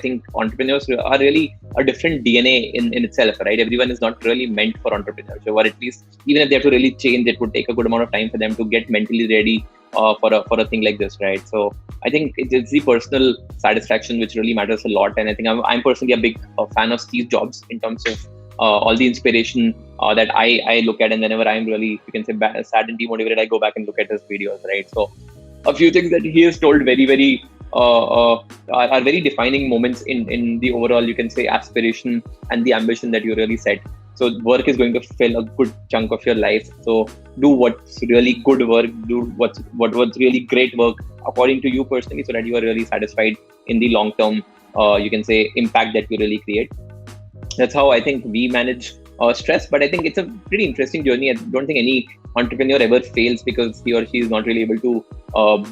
think entrepreneurs are really a different DNA in itself, right? Everyone is not really meant for entrepreneurship, or at least even if they have to really change, it would take a good amount of time for them to get mentally ready for a thing like this, right? So I think it's the personal satisfaction which really matters a lot. And I think I'm personally a big fan of Steve Jobs in terms of all the inspiration that I look at. And whenever I'm really, you can say, sad and demotivated, I go back and look at his videos, right? So a few things that he has told very are very defining moments in the overall, you can say, aspiration and the ambition that you really set. So work is going to fill a good chunk of your life. So do what's really good work, do what's really great work according to you personally, so that you are really satisfied in the long term, you can say, impact that you really create. That's how I think we manage stress. But I think it's a pretty interesting journey. I don't think any entrepreneur ever fails because he or she is not really able to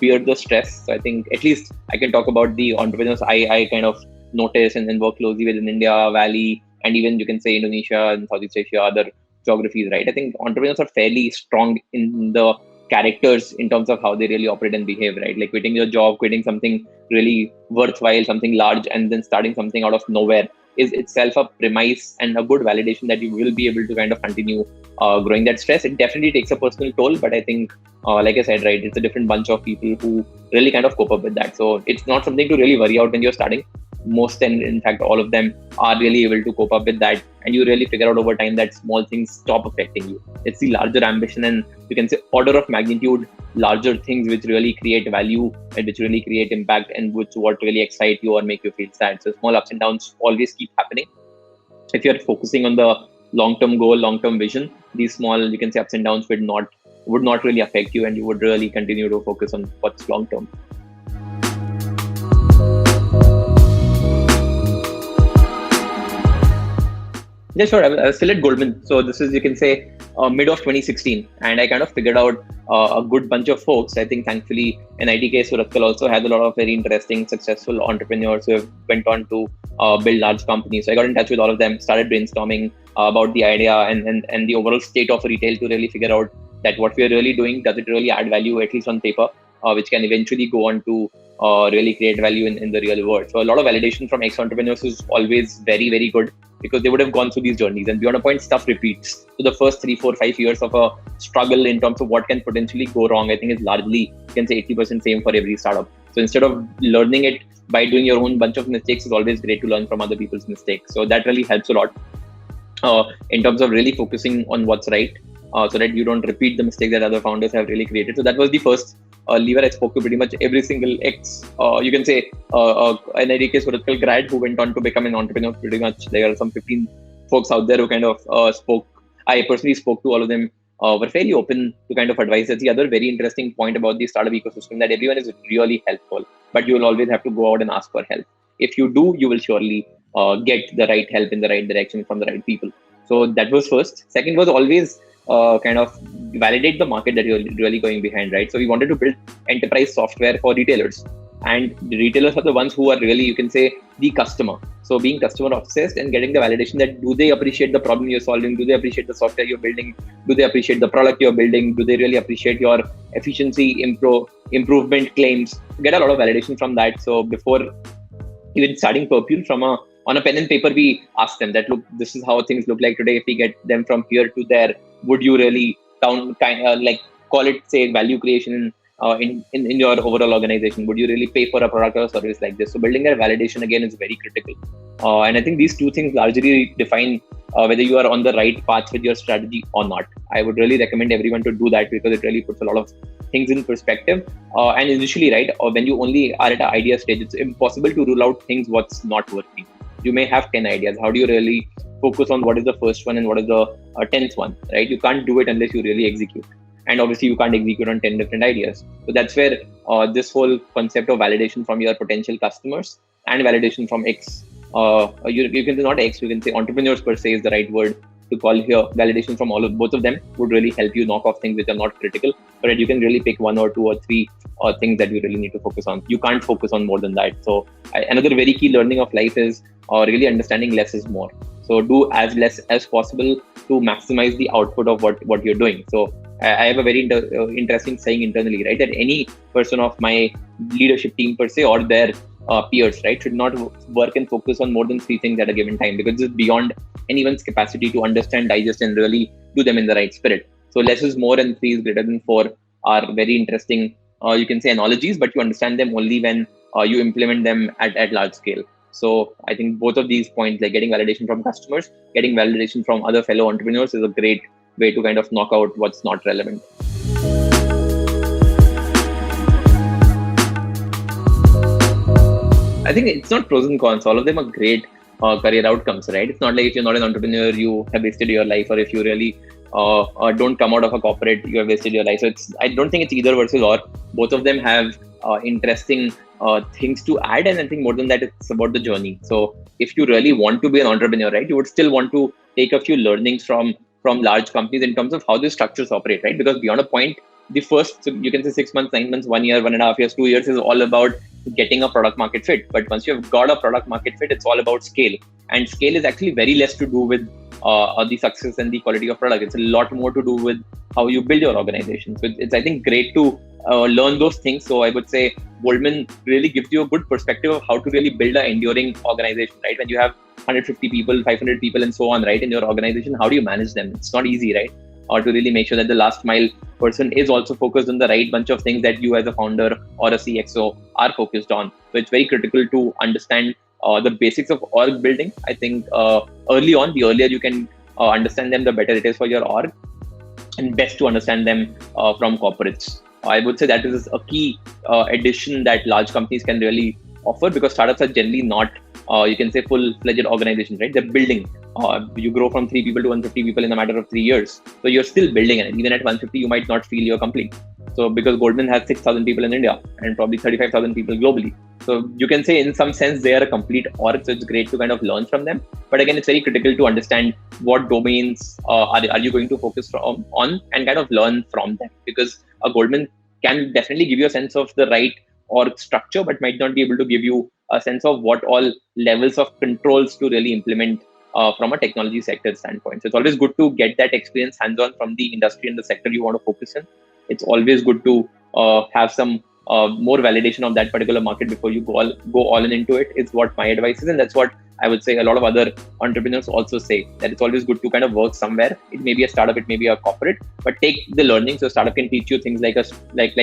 bear the stress. So I think at least I can talk about the entrepreneurs I kind of notice and work closely with in India, Valley, and even you can say Indonesia and Southeast Asia, other geographies, right? I think entrepreneurs are fairly strong in the characters in terms of how they really operate and behave, right? Like quitting your job, quitting something really worthwhile, something large, and then starting something out of nowhere is itself a premise and a good validation that you will be able to kind of continue growing that stress. It definitely takes a personal toll, but I think, like I said, right, it's a different bunch of people who really kind of cope up with that. So it's not something to really worry out when you're starting. Most, and in fact all of them, are really able to cope up with that, and you really figure out over time that small things stop affecting you. It's the larger ambition and, you can say, order of magnitude larger things which really create value and which really create impact, and what really excite you or make you feel sad. So small ups and downs always keep happening. If you're focusing on the long-term goal, long-term vision, these small, you can say, ups and downs would not really affect you, and you would really continue to focus on what's long-term. Yeah, sure. I was still at Goldman. So this is, you can say, mid of 2016. And I kind of figured out a good bunch of folks. I think thankfully NITK Surathkal also has a lot of very interesting, successful entrepreneurs who have went on to build large companies. So I got in touch with all of them, started brainstorming about the idea and the overall state of retail to really figure out that what we are really doing, does it really add value, at least on paper, which can eventually go on to really create value in the real world. So a lot of validation from ex-entrepreneurs is always very, very good, because they would have gone through these journeys, and beyond a point, stuff repeats. So the first 3, 4, 5 years of a struggle in terms of what can potentially go wrong, I think is largely, you can say, 80% same for every startup. So instead of learning it by doing your own bunch of mistakes, it's always great to learn from other people's mistakes. So that really helps a lot in terms of really focusing on what's right, so that you don't repeat the mistakes that other founders have really created. So that was the first lever. I spoke to pretty much every single you can say, NITK Surathkal grad who went on to become an entrepreneur. Pretty much there are some 15 folks out there who kind of spoke. I personally spoke to all of them, were fairly open to kind of advice. That's the other very interesting point about the startup ecosystem, that everyone is really helpful, but you will always have to go out and ask for help. If you do, you will surely get the right help in the right direction from the right people. So that was first. Second was always kind of validate the market that you're really going behind, right? So we wanted to build enterprise software for retailers, and the retailers are the ones who are really, you can say, the customer. So being customer obsessed and getting the validation that, do they appreciate the problem you're solving? Do they appreciate the software you're building? Do they appreciate the product you're building? Do they really appreciate your efficiency improvement claims? Get a lot of validation from that. So before even starting Perpule, on a pen and paper, we asked them that, look, this is how things look like today. If we get them from here to there, would you really call it, say, value creation in your overall organization? Would you really pay for a product or a service like this? So building that validation again is very critical. And I think these two things largely define whether you are on the right path with your strategy or not. I would really recommend everyone to do that, because it really puts a lot of things in perspective. And initially, right, or when you only are at an idea stage, it's impossible to rule out things what's not working. You may have 10 ideas. How do you really focus on what is the first one and what is the 10th one, right? You can't do it unless you really execute. And obviously you can't execute on 10 different ideas. So that's where this whole concept of validation from your potential customers and validation from you can say not X, you can say entrepreneurs per se is the right word to call here. Validation from both of them would really help you knock off things which are not critical, so that you can really pick 1 or 2 or 3 things that you really need to focus on. You can't focus on more than that. So another very key learning of life is really understanding less is more. So do as less as possible to maximize the output of what you're doing. So I have a very interesting saying internally, right? That any person of my leadership team per se, or their peers, right, should not work and focus on more than three things at a given time, because it's beyond anyone's capacity to understand, digest, and really do them in the right spirit. So less is more and three is greater than four are very interesting, you can say, analogies, but you understand them only when you implement them at large scale. So I think both of these points, like getting validation from customers, getting validation from other fellow entrepreneurs, is a great way to kind of knock out what's not relevant. I think it's not pros and cons. All of them are great career outcomes, right? It's not like if you're not an entrepreneur, you have wasted your life, or if you really don't come out of a corporate, you have wasted your life. So I don't think it's either versus or. Both of them have interesting things to add, and I think more than that, it's about the journey. So if you really want to be an entrepreneur, right, you would still want to take a few learnings from large companies in terms of how the structures operate, right? Because beyond a point, the first, so you can say 6 months, 9 months, 1 year, 1.5 years, 2 years is all about getting a product market fit. But once you've got a product market fit, it's all about scale. And scale is actually very less to do with the success and the quality of product. It's a lot more to do with how you build your organization. So it's I think, great to learn those things. So I would say Goldman really gives you a good perspective of how to really build an enduring organization, right? When you have 150 people, 500 people, and so on, right, in your organization, how do you manage them? It's not easy, right? Or to really make sure that the last mile person is also focused on the right bunch of things that you as a founder or a CXO are focused on. So it's very critical to understand the basics of org building. I think early on, the earlier you can understand them, the better it is for your org, and best to understand them from corporates. I would say that is a key addition that large companies can really offer, because startups are generally not, you can say, full-fledged organizations, right? They're building. You grow from 3 people to 150 people in a matter of 3 years. So you're still building it. Even at 150, you might not feel you're complete. So because Goldman has 6,000 people in India and probably 35,000 people globally. So you can say in some sense they are a complete org. So it's great to kind of learn from them. But again, it's very critical to understand what domains are you going to focus on, and kind of learn from them. Because a Goldman can definitely give you a sense of the right org structure, but might not be able to give you a sense of what all levels of controls to really implement from a technology sector standpoint. So it's always good to get that experience hands-on from the industry and the sector you want to focus in. It's always good to have some more validation of that particular market before you go all in into it, is what my advice is. And that's what I would say a lot of other entrepreneurs also say, that it's always good to kind of work somewhere. It may be a startup, it may be a corporate, but take the learning. So startup can teach you things like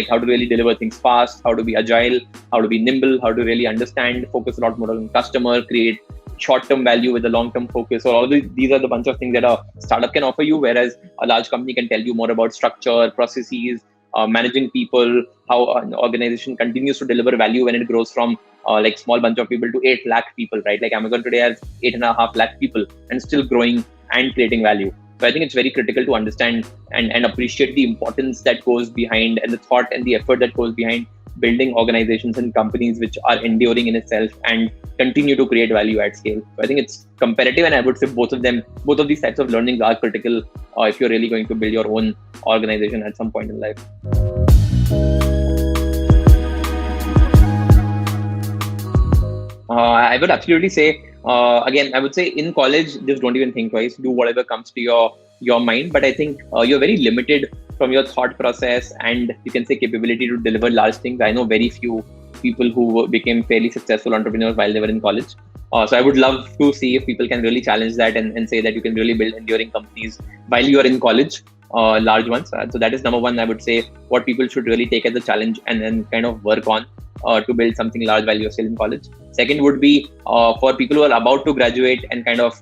how to really deliver things fast, how to be agile, how to be nimble, how to really understand, focus a lot more on customer, create short-term value with a long-term focus. So all these are the bunch of things that a startup can offer you, whereas a large company can tell you more about structure, processes, managing people, how an organization continues to deliver value when it grows from like small bunch of people to 8 lakh people, right? Like Amazon today has 8.5 lakh people and still growing and creating value. So I think it's very critical to understand and appreciate the importance that goes behind, and the thought and the effort that goes behind building organizations and companies which are enduring in itself and continue to create value at scale. So I think it's comparative, and I would say both of these types of learnings are critical if you're really going to build your own organization at some point in life. I would absolutely say, again, I would say in college, just don't even think twice. Do whatever comes to your mind. But I think you're very limited from your thought process and, you can say, capability to deliver large things. I know very few people who became fairly successful entrepreneurs while they were in college. So I would love to see if people can really challenge that and say that you can really build enduring companies while you are in college, large ones. So that is number one, I would say, what people should really take as a challenge and then kind of work on to build something large while you're still in college. Second would be for people who are about to graduate and kind of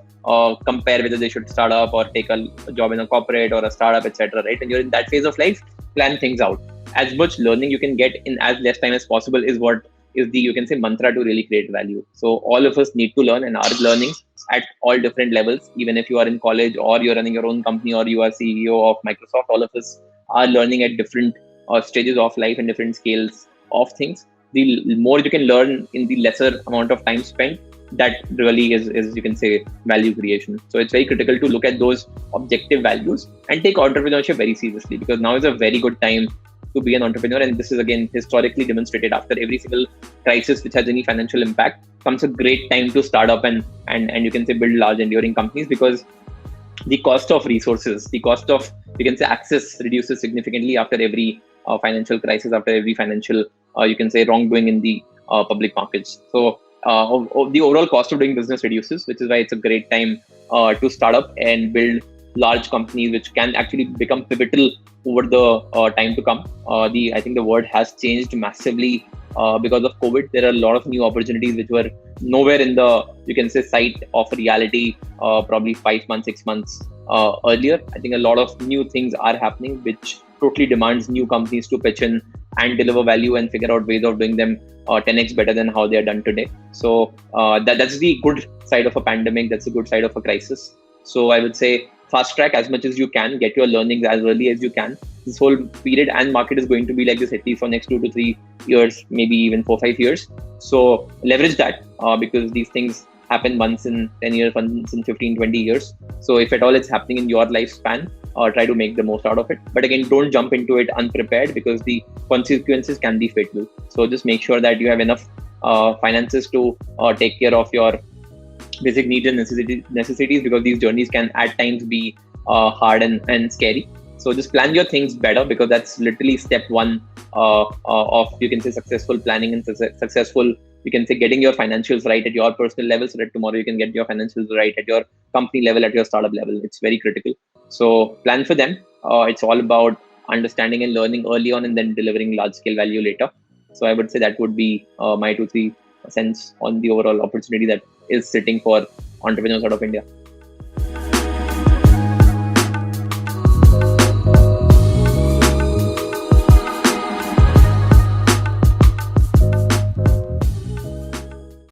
compare whether they should start up or take a job in a corporate or a startup, etc. Right? And you're in that phase of life, plan things out. As much learning you can get in as less time as possible is what is the, you can say, mantra to really create value. So all of us need to learn and are learning at all different levels. Even if you are in college or you're running your own company or you are CEO of Microsoft, all of us are learning at different stages of life and different scales of things. The more you can learn in the lesser amount of time spent, that really is, you can say, value creation. So it's very critical to look at those objective values and take entrepreneurship very seriously, because now is a very good time to be an entrepreneur. And this is, again, historically demonstrated. After every single crisis which has any financial impact comes a great time to start up and you can say build large enduring companies, because the cost of resources, the cost of, you can say, access reduces significantly after every financial crisis, after every financial, you can say, wrongdoing in the public markets. So the overall cost of doing business reduces, which is why it's a great time to start up and build large companies which can actually become pivotal over the time to come. The I think the world has changed massively because of COVID. There are a lot of new opportunities which were nowhere in the, you can say, sight of reality probably 5 months, 6 months earlier. I think a lot of new things are happening which totally demands new companies to pitch in and deliver value and figure out ways of doing them 10x better than how they are done today. So that's the good side of a pandemic. That's the good side of a crisis. So I would say fast track as much as you can, get your learnings as early as you can. This whole period and market is going to be like this at least for next 2 to 3 years, maybe even 4 5 years. So leverage that because these things happen once in 10 years, once in 15, 20 years. So if at all it's happening in your lifespan, try to make the most out of it. But again, don't jump into it unprepared because the consequences can be fatal. So just make sure that you have enough finances to take care of your basic needs and necessities because these journeys can at times be hard and scary. So just plan your things better because that's literally step one of, you can say, successful planning and successful, you can say, getting your financials right at your personal level so that tomorrow you can get your financials right at your company level, at your startup level. It's very critical. So plan for them. It's all about understanding and learning early on and then delivering large scale value later. So I would say that would be my 2 3 cents on the overall opportunity that is sitting for entrepreneurs out of India.